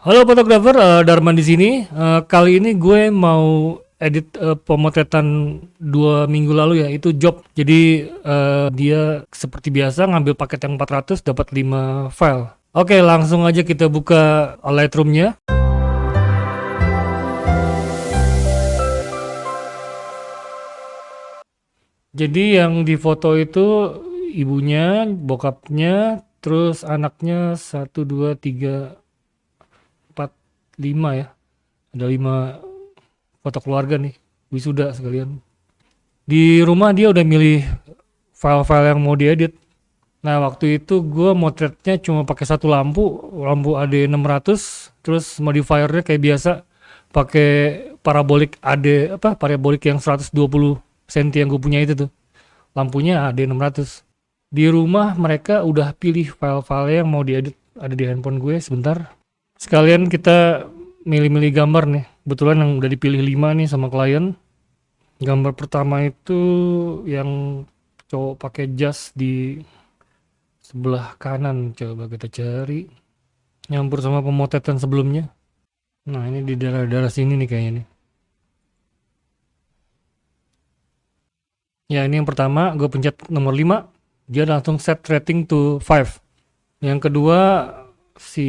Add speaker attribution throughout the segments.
Speaker 1: Halo fotografer, Darman di sini. Kali ini gue mau edit pemotretan 2 minggu lalu ya, itu job. Jadi dia seperti biasa ngambil paket yang 400 dapat 5 file. Oke, langsung aja kita buka Lightroom-nya. Jadi yang di foto itu ibunya, bokapnya, terus anaknya 1, 2, 3, 4, 5 ya. Ada 5 foto keluarga nih, wisuda sekalian. Di rumah dia udah milih file-file yang mau diedit. Nah waktu itu gue motretnya cuma pakai satu lampu AD 600, terus modifiernya kayak biasa pakai parabolik AD parabolik yang 120 cm yang gue punya itu tuh. Lampunya AD 600. Di rumah mereka udah pilih file-file yang mau diedit, ada di handphone gue sebentar. Sekalian kita milih-milih gambar nih. Kebetulan yang udah dipilih 5 nih sama klien. Gambar pertama itu yang cowok pakai jas di sebelah kanan, coba kita cari. Nyampur sama pemotretan sebelumnya. Nah ini di daerah-daerah sini nih kayaknya nih. Ya ini yang pertama, gue pencet nomor 5. Dia langsung set rating to 5. Yang kedua, si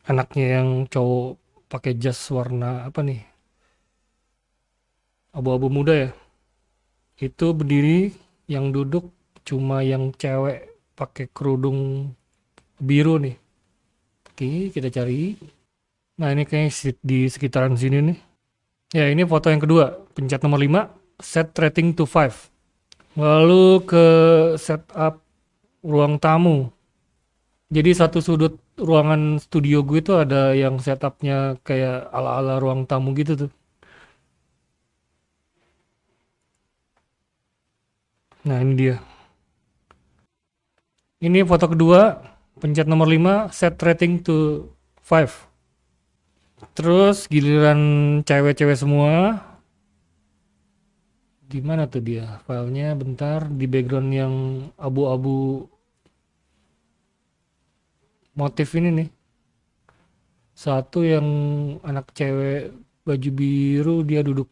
Speaker 1: anaknya yang cowok pakai jas warna apa nih, abu-abu muda ya, itu berdiri. Yang duduk cuma yang cewek pakai kerudung biru nih. Oke, kita cari. Nah ini kayaknya di sekitaran sini nih. Ya ini foto yang kedua, pencet nomor 5, set rating to 5. Lalu ke setup ruang tamu. Jadi satu sudut ruangan studio gue itu ada yang setupnya kayak ala-ala ruang tamu gitu tuh. Nah ini dia. Ini foto kedua, pencet nomor 5, set rating to 5. Terus giliran cewek-cewek semua. Di mana tuh dia? Filenya bentar, di background yang abu-abu motif ini nih. Satu yang anak cewek baju biru, dia duduk.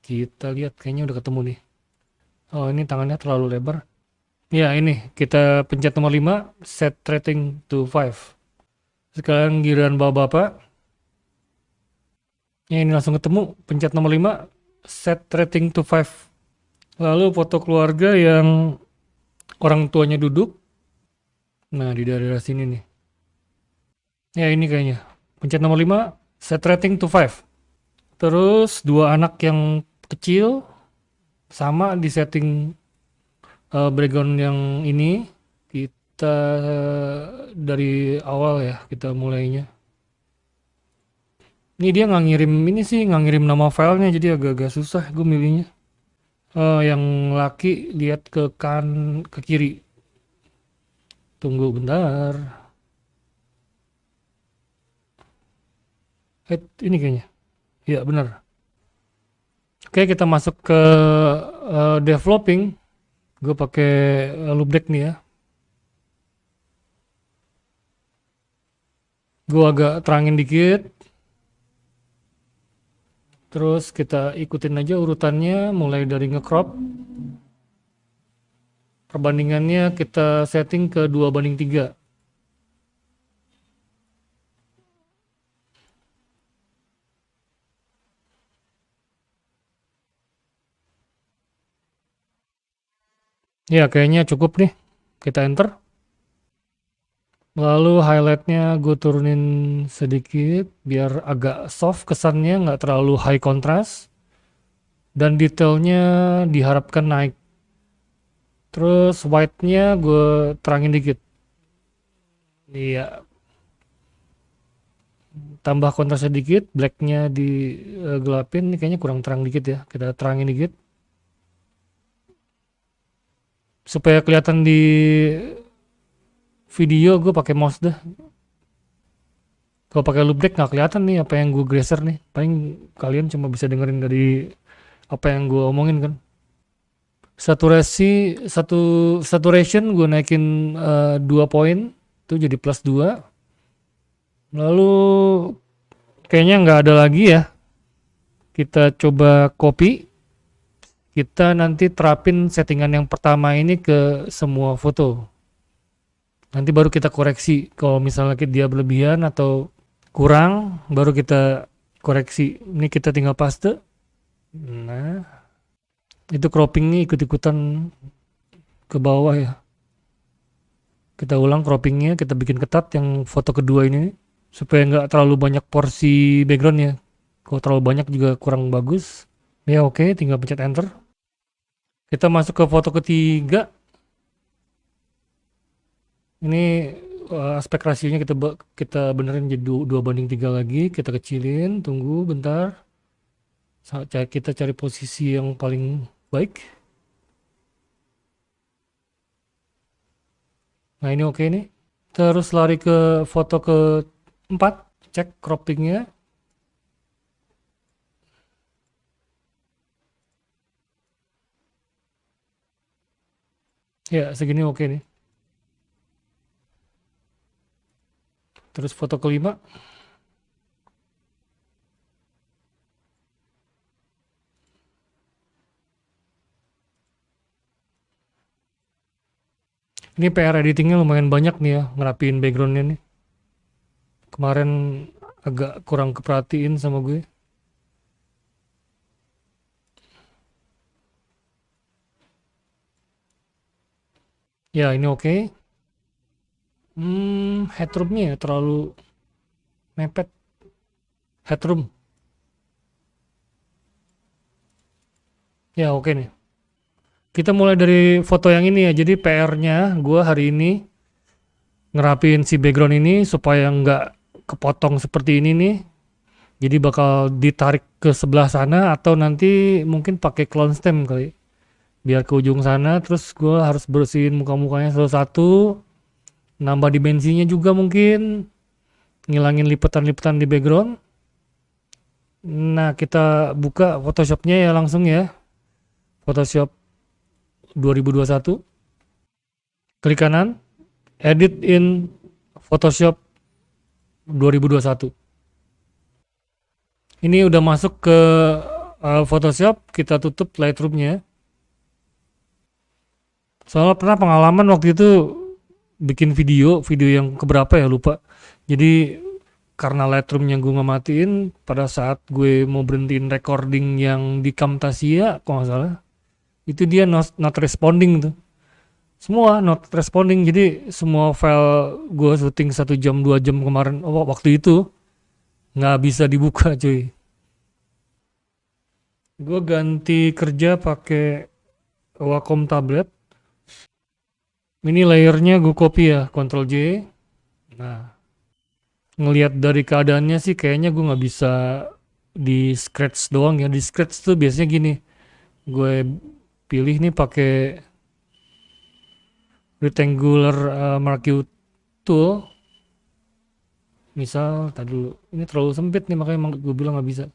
Speaker 1: Kita lihat kayaknya udah ketemu nih. Oh ini tangannya terlalu lebar. Ya ini kita pencet nomor 5, set rating to 5. Sekarang giliran bapak-bapak. Ya ini langsung ketemu, pencet nomor 5, set rating to 5. Lalu foto keluarga yang orang tuanya duduk. Nah di daerah sini nih. Ya ini kayaknya. Pencet nomor 5, set rating to 5. Terus dua anak yang kecil sama di setting background yang ini. Kita dari awal ya, kita mulainya. Ini dia nggak ngirim nama filenya, jadi agak-agak susah gue milihnya. Yang laki lihat ke kiri. Tunggu bentar. Ini kayaknya. Ya benar. Oke, kita masuk ke developing. Gue pakai loop deck nih ya. Gue agak terangin dikit. Terus kita ikutin aja urutannya mulai dari ngecrop. Perbandingannya kita setting ke 2:3. Ya kayaknya cukup nih. Kita enter. Lalu highlightnya gue turunin sedikit biar agak soft kesannya, nggak terlalu high contrast. Dan detailnya diharapkan naik. Terus white-nya gue terangin dikit. Iya. Tambah kontras sedikit, black-nya digelapin. Ini kayaknya kurang terang dikit ya. Kita terangin dikit. Supaya kelihatan di video gue pakai mouse dah. Kalau pakai loop deck nggak kelihatan nih apa yang gue geser nih. Paling kalian cuma bisa dengerin dari apa yang gue omongin kan. Saturation gue naikin 2 poin, itu jadi +2. Lalu kayaknya nggak ada lagi ya. Kita coba copy. Kita nanti terapin settingan yang pertama ini ke semua foto. Nanti baru kita koreksi. Kalau misalnya dia berlebihan atau kurang, baru kita koreksi. Ini kita tinggal paste. Nah, itu croppingnya ikut-ikutan ke bawah ya. Kita ulang croppingnya, kita bikin ketat yang foto kedua ini. Supaya nggak terlalu banyak porsi backgroundnya. Kalau terlalu banyak juga kurang bagus. Ya oke, tinggal pencet enter. Kita masuk ke foto ketiga. Ini aspek rasionya kita benerin jadi 2:3 lagi. Kita kecilin, tunggu bentar. Kita cari posisi yang paling baik. Nah ini oke nih. Terus lari ke foto keempat, cek croppingnya. Ya segini oke nih. Terus foto kelima. Ini PR editingnya lumayan banyak nih ya, ngerapiin backgroundnya nih. Kemarin agak kurang keperhatiin sama gue. Ya ini oke. Headroomnya ya terlalu mepet. Headroom. Ya oke nih. Kita mulai dari foto yang ini ya. Jadi PR-nya gue hari ini ngerapin si background ini supaya nggak kepotong seperti ini nih. Jadi bakal ditarik ke sebelah sana atau nanti mungkin pakai clone stem kali. Biar ke ujung sana, terus gue harus bersihin muka-mukanya satu-satu. Nambah dimensinya juga mungkin. Ngilangin lipetan-lipetan di background. Nah kita buka Photoshopnya ya langsung ya. Photoshop 2021. Klik kanan, edit in Photoshop 2021. Ini udah masuk ke Photoshop, kita tutup Lightroom-nya. Soalnya pernah pengalaman waktu itu bikin video yang keberapa ya lupa. Jadi karena Lightroom-nya gue nggak matiin, pada saat gue mau berhentiin recording yang di Camtasia, kalau nggak salah, itu dia not responding tuh. Semua not responding, jadi semua file gue syuting 1 jam 2 jam kemarin, waktu itu nggak bisa dibuka cuy. Gue ganti kerja pakai Wacom tablet. Ini layernya gue copy ya, Ctrl J. Nah, ngelihat dari keadaannya sih kayaknya gue nggak bisa di scratch doang ya. Di scratch tuh biasanya gini, gue pilih nih pakai rectangular marquee tool. Misal, tadi dulu, ini terlalu sempit nih makanya gue bilang nggak bisa.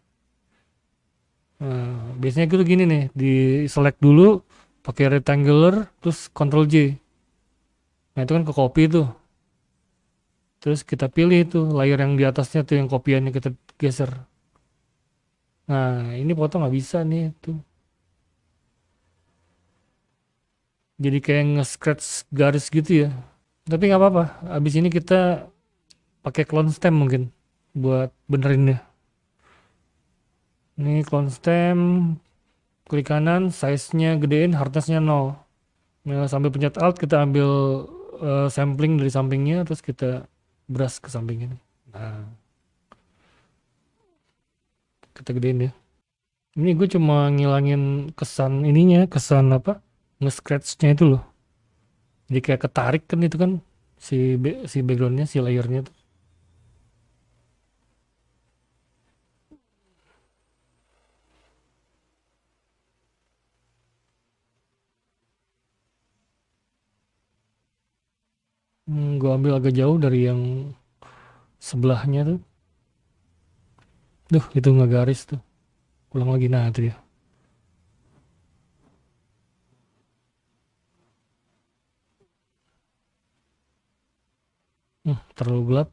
Speaker 1: Nah, biasanya gue tuh gini nih, di select dulu pakai rectangular, terus Ctrl J. Nah itu kan ke copy tuh. Terus kita pilih tuh layer yang di atasnya tuh yang kopiannya kita geser. Nah ini foto nggak bisa nih tuh. Jadi kayak nge-scratch garis gitu ya. Tapi nggak apa-apa. Abis ini kita pakai clone stem mungkin buat benerin ya. Ini clone stem, klik kanan, size-nya gedein, hardness-nya 0. Nah, sambil pencet alt kita ambil sampling dari sampingnya, terus kita brush ke samping ini. Nah, kita gedein ya. Ini gue cuma ngilangin kesan ininya, kesan apa? Nge-scratch-nya itu loh. Jadi kayak ketarik kan itu kan si backgroundnya, si layernya tuh. Gue ambil agak jauh dari yang sebelahnya tuh. Duh, itu nggak garis tuh. Ulang lagi, nah itu ya. Terlalu gelap.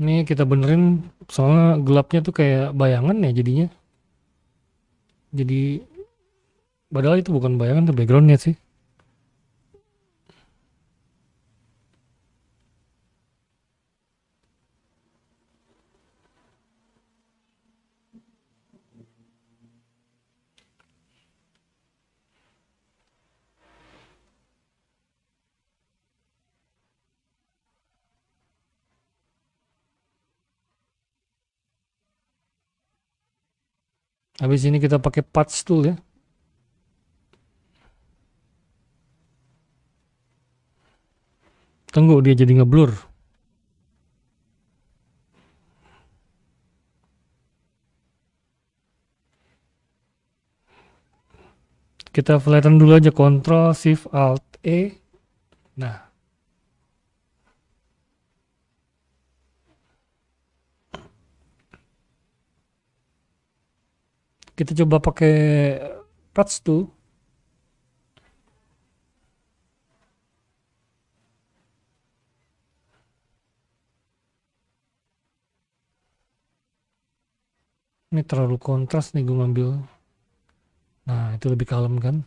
Speaker 1: Ini kita benerin soalnya gelapnya tuh kayak bayangan ya jadinya. Jadi padahal itu bukan bayangan tuh backgroundnya sih. Habis ini kita pakai patch tool ya. Tunggu dia jadi ngeblur. Kita flatten dulu aja, Ctrl Shift Alt E. Nah, kita coba pakai patch tool. Ini terlalu kontras nih gue ngambil. Nah, itu lebih kalem kan.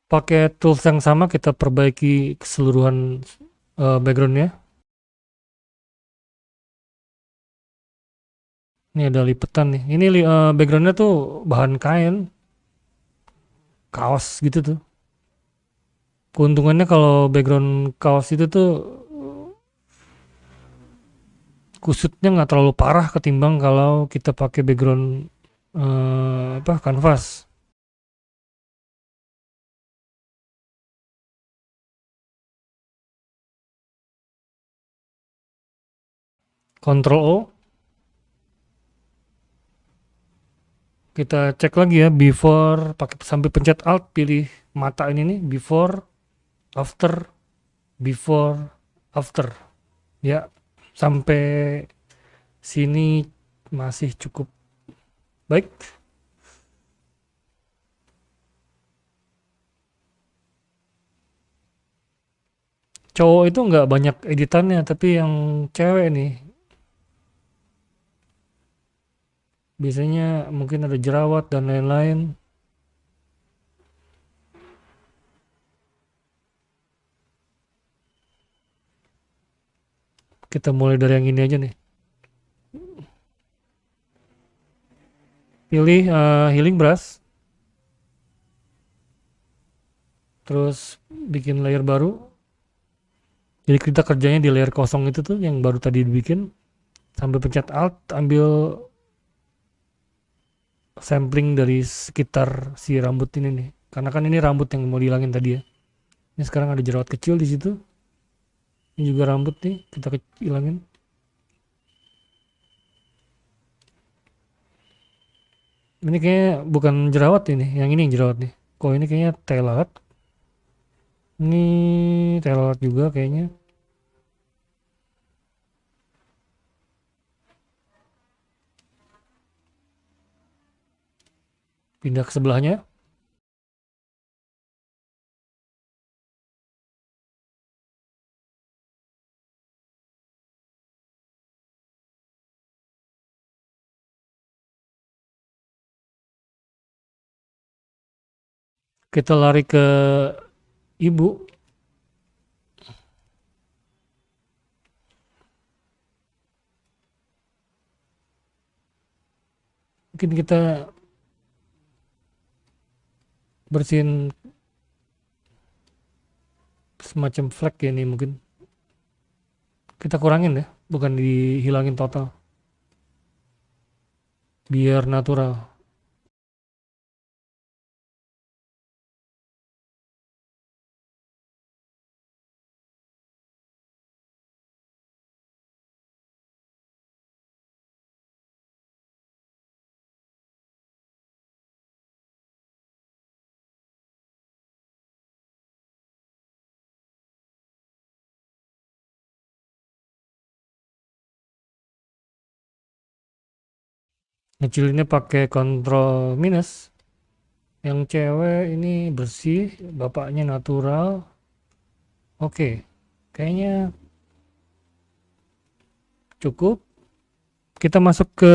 Speaker 1: Pakai tools yang sama kita perbaiki keseluruhan backgroundnya. Ini ada lipetan nih. Ini backgroundnya tuh bahan kain, kaos gitu tuh. Keuntungannya kalau background kaos itu tuh kusutnya nggak terlalu parah ketimbang kalau kita pakai background apa kanvas. Ctrl O, kita cek lagi ya before, pakai sampai pencet Alt, pilih mata ini nih, before, after, before, after. Ya, sampai sini masih cukup baik. Cowok itu nggak banyak editannya, tapi yang cewek nih biasanya mungkin ada jerawat dan lain-lain. Kita mulai dari yang ini aja nih. Pilih healing brush, terus bikin layer baru. Jadi kita kerjanya di layer kosong itu tuh yang baru tadi dibikin. Sambil pencet Alt, ambil sampling dari sekitar si rambut ini nih. Karena kan ini rambut yang mau dihilangin tadi ya. Ini sekarang ada jerawat kecil di situ. Ini juga rambut nih, kita hilangin. Ini kayaknya bukan jerawat ini, yang ini yang jerawat nih. Kok ini kayaknya telat. Ini telat juga kayaknya. Pindah ke sebelahnya. Kita lari ke ibu. Mungkin kita bersihin semacam flek ya ini mungkin. Kita kurangin ya, bukan dihilangin total. Biar natural. Ngecilinnya pakai kontrol minus. Yang cewek ini bersih, bapaknya natural. Oke, kayaknya cukup. Kita masuk ke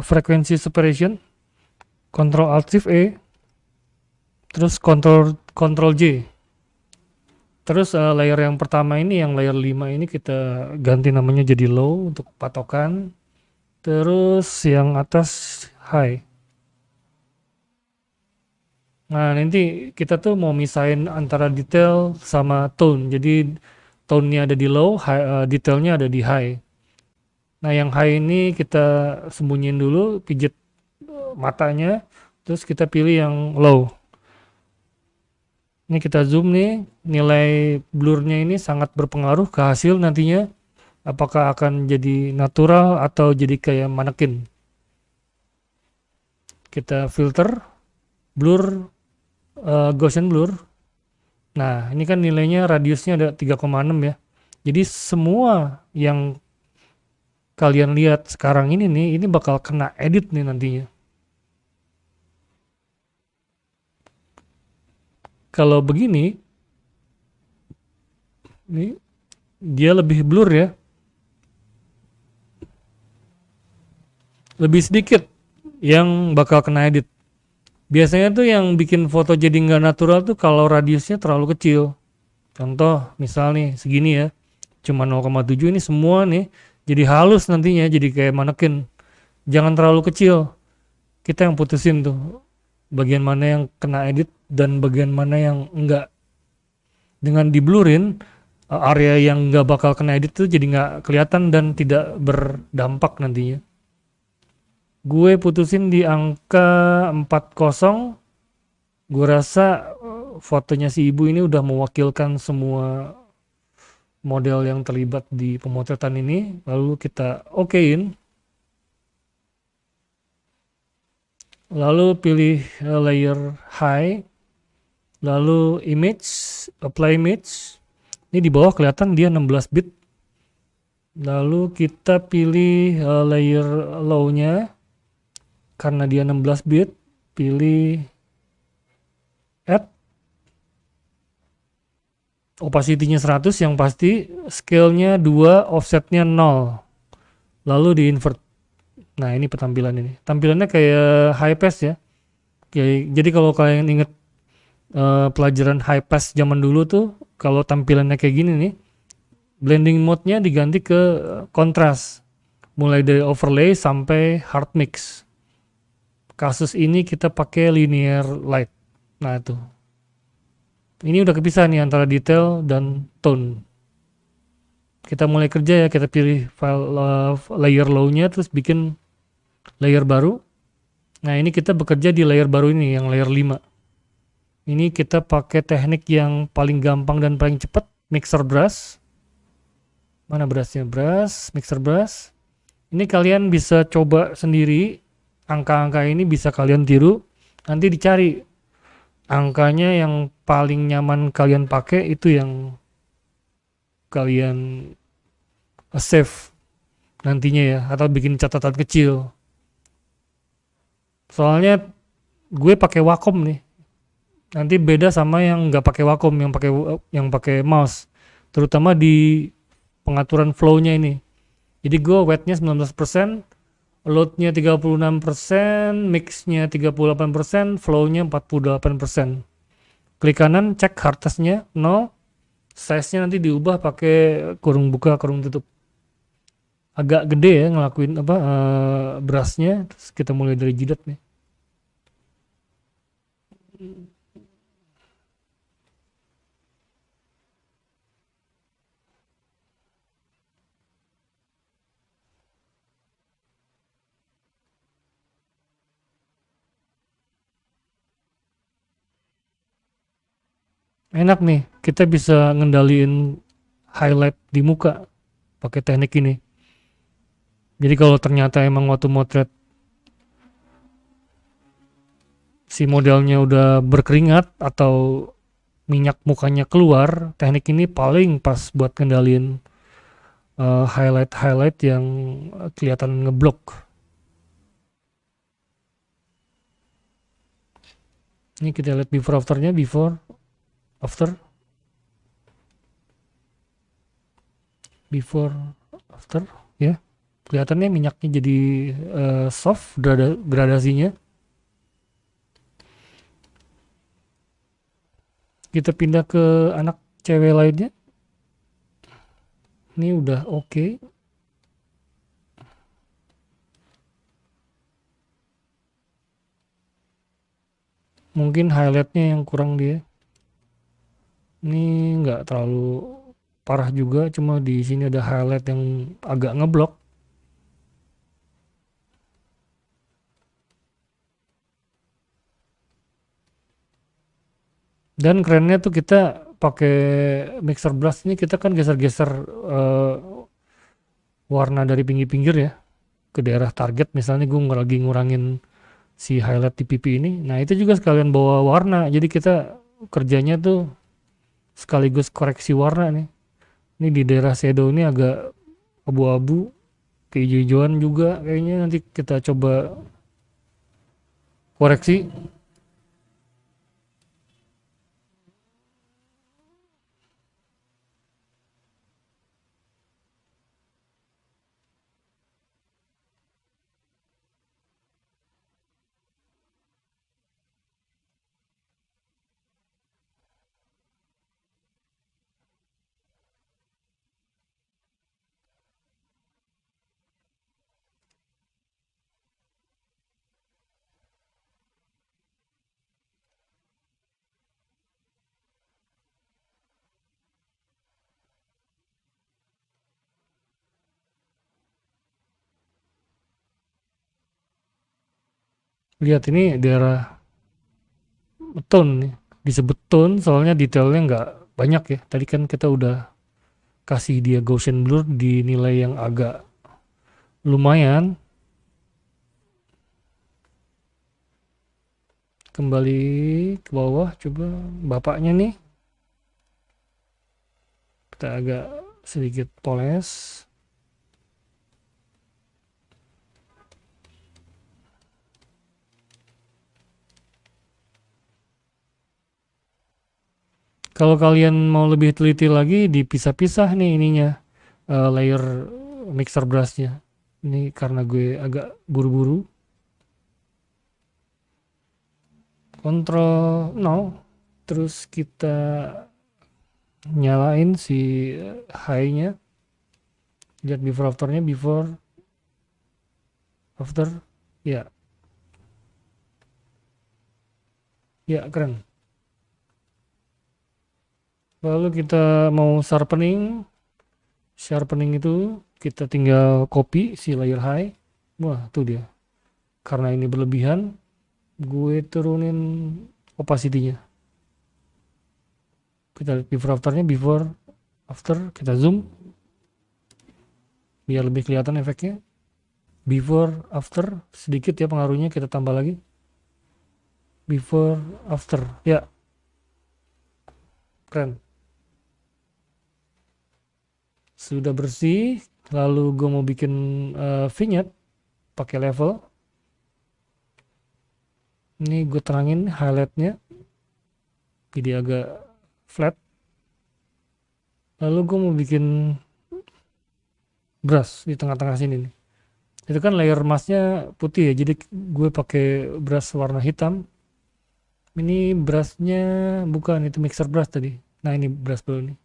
Speaker 1: frekuensi separation, Ctrl Alt Shift E, terus Ctrl J. Terus layer yang pertama ini, yang layer 5 ini kita ganti namanya jadi low untuk patokan. Terus yang atas high. Nah, nanti kita tuh mau misahin antara detail sama tone. Jadi tone-nya ada di low, detailnya ada di high. Nah, yang high ini kita sembunyiin dulu, pijit matanya, terus kita pilih yang low. Ini kita zoom nih, nilai blurnya ini sangat berpengaruh ke hasil nantinya. Apakah akan jadi natural atau jadi kayak manekin. Kita filter, blur, Gaussian blur. Nah, ini kan nilainya radiusnya ada 3,6 ya. Jadi semua yang kalian lihat sekarang ini nih, ini bakal kena edit nih nantinya. Kalau begini, ini dia lebih blur ya, lebih sedikit yang bakal kena edit. Biasanya tuh yang bikin foto jadi nggak natural tuh kalau radiusnya terlalu kecil. Contoh, misal nih segini ya, cuma 0,7, ini semua nih jadi halus nantinya, jadi kayak manekin. Jangan terlalu kecil. Kita yang putusin tuh bagian mana yang kena edit dan bagian mana yang enggak. Dengan diblurin, area yang nggak bakal kena edit tuh jadi nggak kelihatan dan tidak berdampak nantinya. Gue putusin di angka 40. Gue rasa fotonya si ibu ini udah mewakilkan semua model yang terlibat di pemotretan ini. Lalu kita okein. Lalu pilih layer high. Lalu image, apply image. Ini di bawah kelihatan dia 16 bit. Lalu kita pilih layer low-nya. Karena dia 16 bit, pilih add. Opacity-nya 100 yang pasti, scale-nya 2, offset-nya 0. Lalu di invert. Nah, ini tampilan ini. Tampilannya kayak high pass ya. Jadi kalau kalian inget pelajaran high pass zaman dulu tuh, kalau tampilannya kayak gini nih, blending mode-nya diganti ke kontras. Mulai dari overlay sampai hard mix. Kasus ini kita pakai linear light. Nah, itu. Ini udah kepisah nih antara detail dan tone. Kita mulai kerja ya, kita pilih file layer low-nya, terus bikin layer baru. Nah, ini kita bekerja di layer baru ini, yang layer 5. Ini kita pakai teknik yang paling gampang dan paling cepat, mixer brush. Mana brushnya? Brush, mixer brush. Ini kalian bisa coba sendiri. Angka-angka ini bisa kalian tiru. Nanti dicari angkanya yang paling nyaman kalian pakai, itu yang kalian save nantinya ya, atau bikin catatan kecil. Soalnya gue pakai Wacom nih. Nanti beda sama yang nggak pakai Wacom, yang pakai mouse. Terutama di pengaturan flow-nya ini. Jadi gue weight-nya 19%, load-nya 36%, mix-nya 38%, flow-nya 48%. Klik kanan, cek hardness-nya 0, size-nya nanti diubah pakai kurung buka, kurung tutup. Agak gede ya ngelakuin brush-nya. Terus kita mulai dari jidat nih. Enak nih, kita bisa ngendaliin highlight di muka pakai teknik ini. Jadi kalau ternyata emang waktu motret si modelnya udah berkeringat atau minyak mukanya keluar, teknik ini paling pas buat ngendaliin highlight-highlight yang kelihatan ngeblok. Ini kita lihat before afternya, before after, before after ya. Kelihatannya minyaknya jadi soft gradasinya. Kita pindah ke anak cewek lainnya. Ini udah oke. Mungkin highlightnya yang kurang dia. Ini nggak terlalu parah juga, cuma di sini ada highlight yang agak ngeblok. Dan kerennya tuh kita pakai mixer brush ini, kita kan geser-geser warna dari pinggir-pinggir ya ke daerah target. Misalnya gue lagi ngurangin si highlight di pipi ini, nah itu juga sekalian bawa warna, jadi kita kerjanya tuh sekaligus koreksi warna nih. Ini di daerah shadow ini agak abu-abu, kehijau-hijauan juga kayaknya, nanti kita coba koreksi. Lihat ini daerah tone nih, disebut tone soalnya detailnya nggak banyak ya. Tadi kan kita udah kasih dia Gaussian blur di nilai yang agak lumayan. Kembali ke bawah, coba bapaknya nih kita agak sedikit poles. Kalau kalian mau lebih teliti lagi, dipisah-pisah nih ininya, layer mixer brushnya. Ini karena gue agak buru-buru. Ctrl 0, terus kita nyalain si high-nya. Lihat before afternya, before after, ya, ya keren. Lalu kita mau sharpening itu kita tinggal copy si layer high. Wah tuh dia, karena ini berlebihan gue turunin opacity-nya. Kita lihat before afternya, before after, kita zoom biar lebih kelihatan efeknya. Before after sedikit ya pengaruhnya, kita tambah lagi before after, ya keren. Sudah bersih. Lalu gue mau bikin vignette pakai level. Ini gue terangin highlightnya jadi agak flat. Lalu gue mau bikin brush di tengah-tengah sini nih. Itu kan layer masknya putih ya, jadi gue pakai brush warna hitam. Ini brushnya bukan, itu mixer brush tadi. Nah ini brush dulu nih.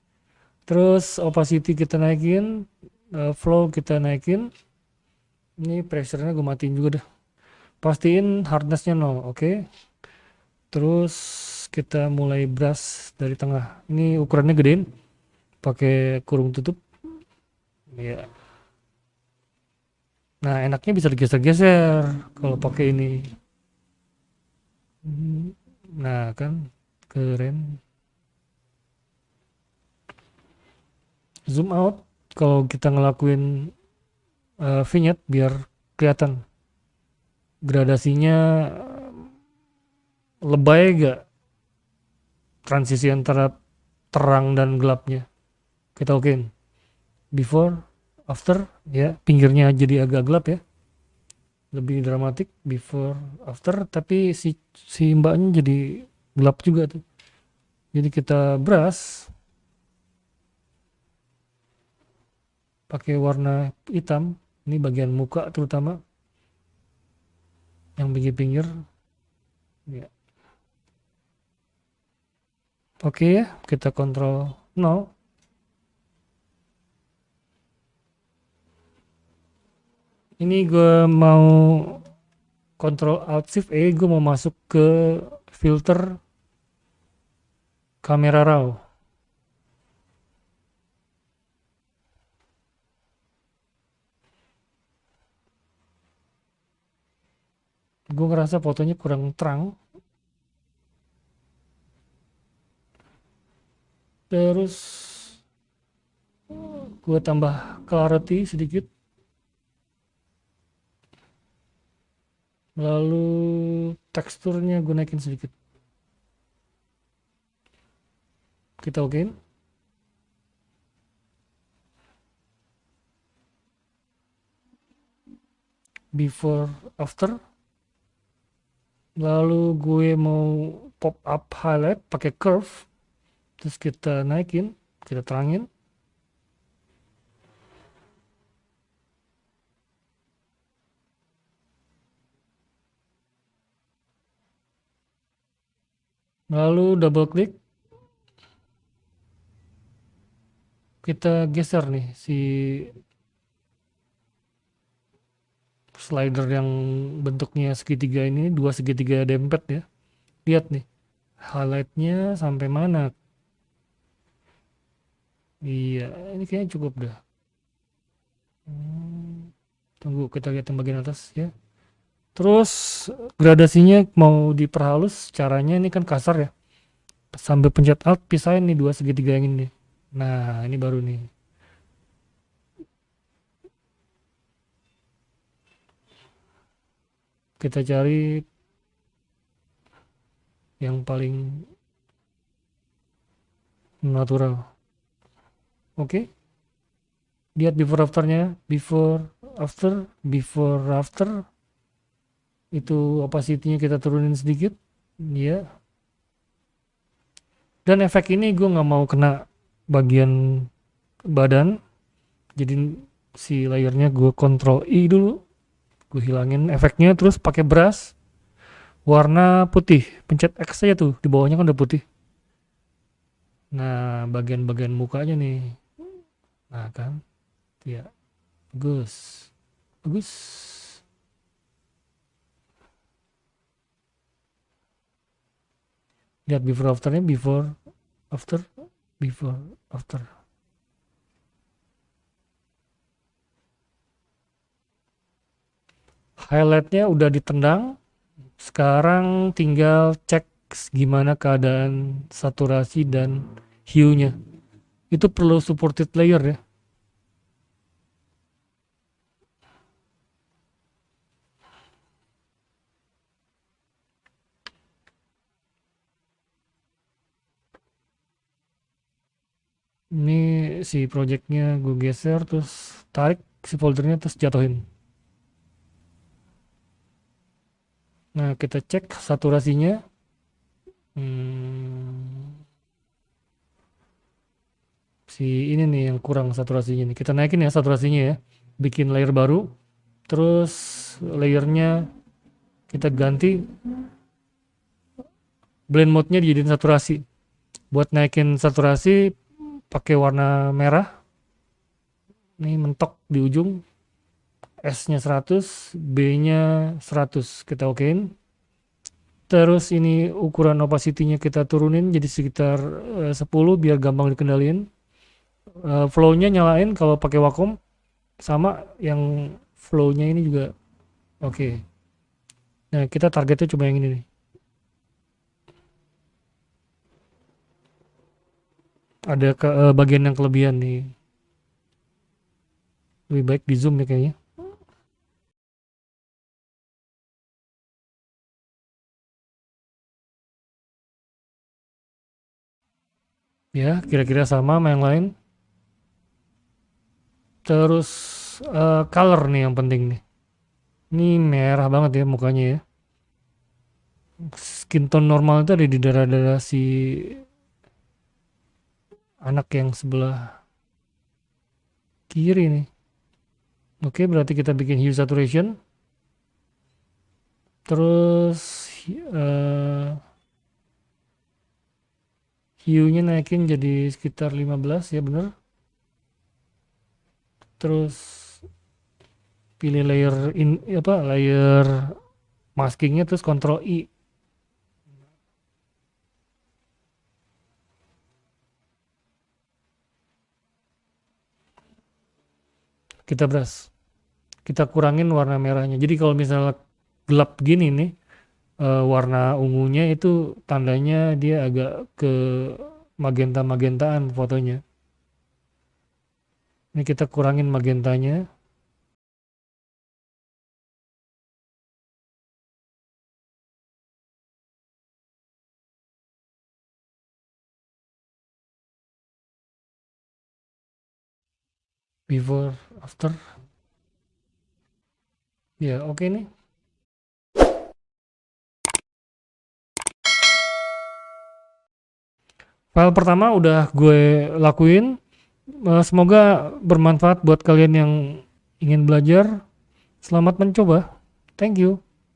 Speaker 1: Terus opacity kita naikin, flow kita naikin. Ini pressure-nya gue matiin juga dah. Pastiin hardness-nya 0, oke. Terus kita mulai brush dari tengah. Ini ukurannya gedein, pakai kurung tutup. Ya. Nah enaknya bisa digeser-geser kalau pakai ini. Nah kan keren. Zoom out kalau kita ngelakuin vignette biar kelihatan gradasinya lebay gak, transisi antara terang dan gelapnya. Kita okein before after ya, pinggirnya jadi agak gelap ya. lebih dramatik before after, tapi si mbaknya jadi gelap juga tuh. Jadi kita brush pakai warna hitam, ini bagian muka terutama yang pinggir-pinggir ya. Oke ya, kita kontrol 0. Ini gue mau kontrol alt shift E, gue mau masuk ke filter kamera raw. Gue ngerasa fotonya kurang terang. Terus gue tambah clarity sedikit. Lalu teksturnya gue naikin sedikit. Kita okein. Before after. Lalu gue mau pop up highlight pakai curve. Terus kita naikin, kita terangin. Lalu double klik. Kita geser nih si slider yang bentuknya segitiga ini, dua segitiga dempet ya. Lihat nih, highlightnya sampai mana? Iya, ini kayaknya cukup dah. Tunggu, kita lihat yang bagian atas ya. Terus gradasinya mau diperhalus, caranya ini kan kasar ya. Sambil pencet alt, pisahin nih dua segitiga yang ini. Nah, ini baru nih. Kita cari yang paling natural. Oke. Lihat before afternya, before after. Itu opacity-nya kita turunin sedikit. Ya. Dan efek ini gue nggak mau kena bagian badan. Jadi si layernya gue kontrol I dulu. Gue hilangin efeknya, terus pakai brush warna putih, pencet X aja tuh, di bawahnya kan udah putih. Nah, bagian-bagian mukanya nih, nah kan, ya, bagus, bagus. Lihat before afternya, after, before after. Highlightnya udah ditendang, sekarang tinggal cek gimana keadaan saturasi dan hue-nya. Itu perlu supported layer ya. Ini si projectnya gue geser, terus tarik si foldernya, terus jatuhin. Nah, kita cek saturasinya. Si ini nih yang kurang saturasinya nih. Kita naikin ya saturasinya ya. Bikin layer baru. Terus layernya kita ganti. Blend mode-nya dijadiin saturasi. Buat naikin saturasi pakai warna merah. Ini mentok di ujung. S-nya 100, B-nya 100. Kita okein. Terus ini ukuran opacity-nya kita turunin jadi sekitar 10 biar gampang dikendaliin. Flow-nya nyalain kalau pakai Wacom, sama yang flow-nya ini juga oke. Nah, kita targetnya cuma yang ini nih. Ada bagian yang kelebihan nih. Lebih baik di zoom ya kayaknya. Ya, kira-kira sama sama yang lain. Terus color nih yang penting nih. Ini merah banget ya mukanya ya. Skin tone normal itu ada di daerah-daerah si anak yang sebelah kiri nih. Oke, berarti kita bikin hue saturation. Terus eh hue-nya naikin jadi sekitar 15 ya bener. Terus pilih layer apa layer maskingnya terus Ctrl I. Kita brush. Kita kurangin warna merahnya. Jadi kalau misalnya gelap gini nih, warna ungunya itu tandanya dia agak ke magenta-magentaan fotonya. Ini kita kurangin magentanya. Before, after. Ya, oke nih. File pertama udah gue lakuin. Semoga bermanfaat buat kalian yang ingin belajar. Selamat mencoba. Thank you.